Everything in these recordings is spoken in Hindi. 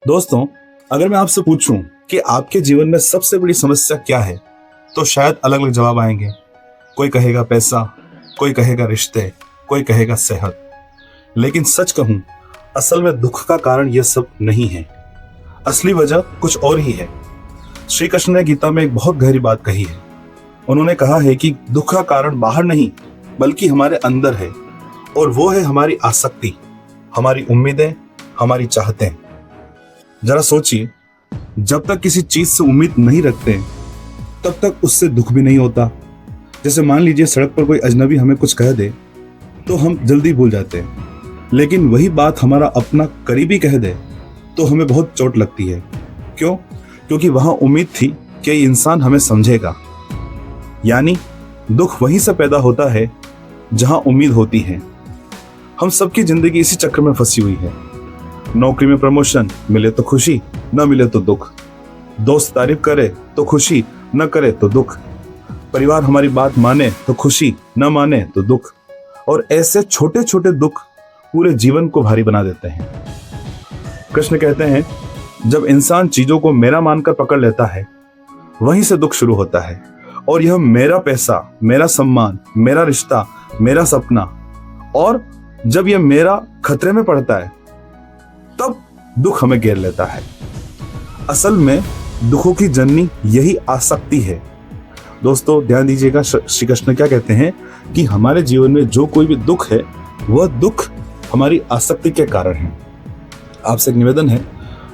दोस्तों, अगर मैं आपसे पूछूं कि आपके जीवन में सबसे बड़ी समस्या क्या है, तो शायद अलग अलग जवाब आएंगे। कोई कहेगा पैसा, कोई कहेगा रिश्ते, कोई कहेगा सेहत। लेकिन सच कहूं, असल में दुख का कारण यह सब नहीं है। असली वजह कुछ और ही है। श्री कृष्ण ने गीता में एक बहुत गहरी बात कही है। उन्होंने कहा है कि दुख का कारण बाहर नहीं, बल्कि हमारे अंदर है, और वो है हमारी आसक्ति, हमारी उम्मीदें, हमारी चाहतें। जरा सोचिए, जब तक किसी चीज से उम्मीद नहीं रखते तब तक उससे दुख भी नहीं होता। जैसे मान लीजिए सड़क पर कोई अजनबी हमें कुछ कह दे तो हम जल्दी भूल जाते हैं, लेकिन वही बात हमारा अपना करीबी कह दे तो हमें बहुत चोट लगती है। क्यों? क्योंकि वहां उम्मीद थी कि ये इंसान हमें समझेगा। यानी दुख वहीं से पैदा होता है जहां उम्मीद होती है। हम सबकी जिंदगी इसी चक्र में फंसी हुई है। नौकरी में प्रमोशन मिले तो खुशी, न मिले तो दुख। दोस्त तारीफ करे तो खुशी, न करे तो दुख। परिवार हमारी बात माने तो खुशी, न माने तो दुख। और ऐसे छोटे छोटे दुख पूरे जीवन को भारी बना देते हैं। कृष्ण कहते हैं, जब इंसान चीजों को मेरा मानकर पकड़ लेता है, वहीं से दुख शुरू होता है। और यह मेरा पैसा, मेरा सम्मान, मेरा रिश्ता, मेरा सपना, और जब यह मेरा खतरे में पड़ता है तब दुख हमें घेर लेता है। असल में दुखों की जननी यही आसक्ति है। दोस्तों ध्यान दीजिएगा, श्री कृष्ण क्या कहते हैं कि हमारे जीवन में जो कोई भी दुख है, वह दुख हमारी आसक्ति के कारण है। आपसे एक निवेदन है,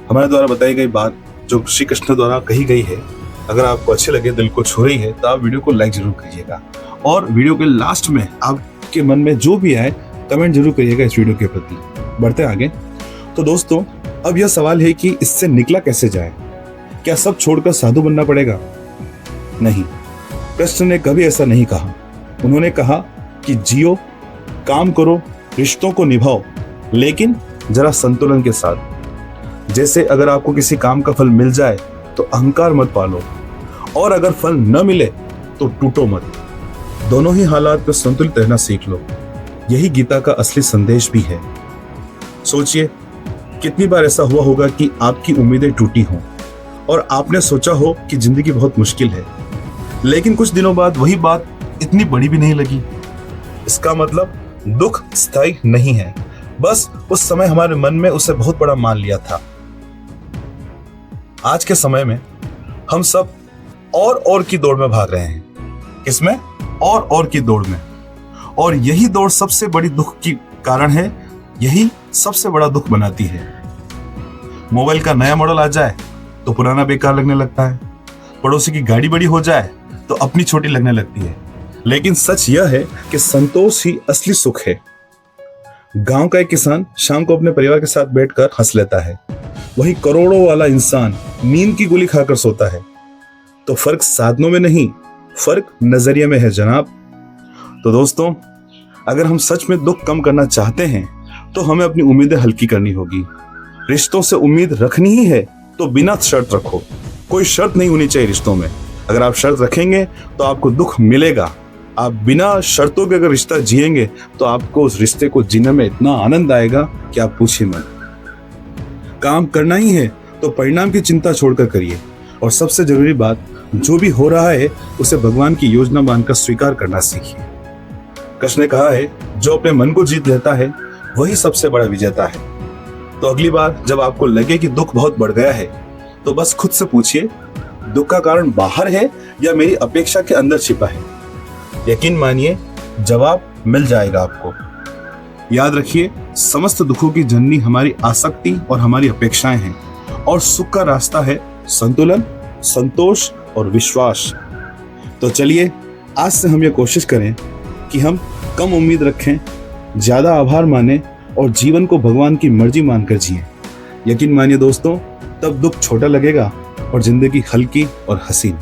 हमारे द्वारा बताई गई बात जो श्री कृष्ण द्वारा कही गई है, अगर आपको अच्छी लगे, दिल को छू रही है, तो आप वीडियो को लाइक जरूर करिएगा। और वीडियो के लास्ट में आपके मन में जो भी आए कमेंट जरूर करिएगा इस वीडियो के प्रति। बढ़ते आगे। तो दोस्तों, अब यह सवाल है कि इससे निकला कैसे जाए। क्या सब छोड़कर साधु बनना पड़ेगा? नहीं, कृष्ण ने कभी ऐसा नहीं कहा। उन्होंने कहा कि जियो, काम करो, रिश्तों को निभाओ, लेकिन जरा संतुलन के साथ। जैसे अगर आपको किसी काम का फल मिल जाए तो अहंकार मत पालो, और अगर फल न मिले तो टूटो मत। दोनों ही हालात में संतुलित रहना सीख लो। यही गीता का असली संदेश भी है। सोचिए, कितनी बार ऐसा हुआ होगा कि आपकी उम्मीदें टूटी हों और आपने सोचा हो कि जिंदगी बहुत मुश्किल है, लेकिन कुछ दिनों बाद वही बात इतनी बड़ी भी नहीं लगी। इसका मतलब दुख स्थायी नहीं है, बस उस समय हमारे मन में उसे बहुत बड़ा मान लिया था। आज के समय में हम सब और की दौड़ में भाग रहे हैं। किसमें? और की दौड़ में। और यही दौड़ सबसे बड़ी दुख की कारण है, यही सबसे बड़ा दुख बनाती है। मोबाइल का नया मॉडल आ जाए तो पुराना बेकार लगने लगता है। पड़ोसी की गाड़ी बड़ी हो जाए तो अपनी छोटी लगने लगती है। लेकिन सच यह है कि संतोष ही असली सुख है। गांव का एक किसान शाम को अपने परिवार के साथ बैठकर हंस लेता है, वहीं करोड़ों वाला इंसान नींद की गोली खाकर सोता है। तो फर्क साधनों में नहीं, फर्क नजरिए में है जनाब। तो दोस्तों, अगर हम सच में दुख कम करना चाहते हैं तो हमें अपनी उम्मीदें हल्की करनी होगी। रिश्तों से उम्मीद रखनी ही है तो बिना शर्त रखो। कोई शर्त नहीं होनी चाहिए रिश्तों में। अगर आप शर्त रखेंगे तो आपको दुख मिलेगा। आप बिना शर्तों के अगर रिश्ता जिएंगे तो आपको उस रिश्ते को जीने में इतना आनंद आएगा कि आप पूछिए मत। काम करना ही है तो परिणाम की चिंता छोड़कर करिए। और सबसे जरूरी बात, जो भी हो रहा है उसे भगवान की योजना मानकर स्वीकार करना सीखिए। कृष्ण ने कहा है, जो अपने मन को जीत लेता है वही सबसे बड़ा विजेता है। तो अगली बार जब आपको लगे कि दुख बहुत बढ़ गया है, तो बस खुद से पूछिए, दुख का कारण बाहर है या मेरी अपेक्षा के अंदर छिपा है? यकीन मानिए, जवाब मिल जाएगा आपको। याद रखिए, समस्त दुखों की जननी हमारी आसक्ति और हमारी अपेक्षाएं हैं, और सुख का रास्ता है संतुलन, संतोष और विश्वास। तो चलिए, आज से हम ये कोशिश करें कि हम कम उम्मीद रखें, ज्यादा आभार माने और जीवन को भगवान की मर्जी मानकर जिएं। यकीन मानिए दोस्तों, तब दुख छोटा लगेगा और जिंदगी हल्की और हसीन।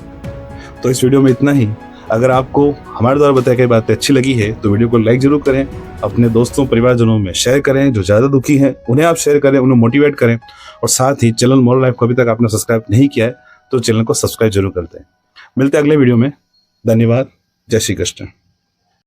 तो इस वीडियो में इतना ही। अगर आपको हमारे द्वारा बताई गई बातें अच्छी लगी है तो वीडियो को लाइक जरूर करें, अपने दोस्तों परिवारजनों में शेयर करें। जो ज़्यादा दुखी हैं उन्हें आप शेयर करें, उन्हें मोटिवेट करें। और साथ ही चैनल मोरल लाइफ को अभी तक आपने सब्सक्राइब नहीं किया है तो चैनल को सब्सक्राइब जरूर कर दें। मिलते हैं अगले वीडियो में। धन्यवाद। जय श्री कृष्ण।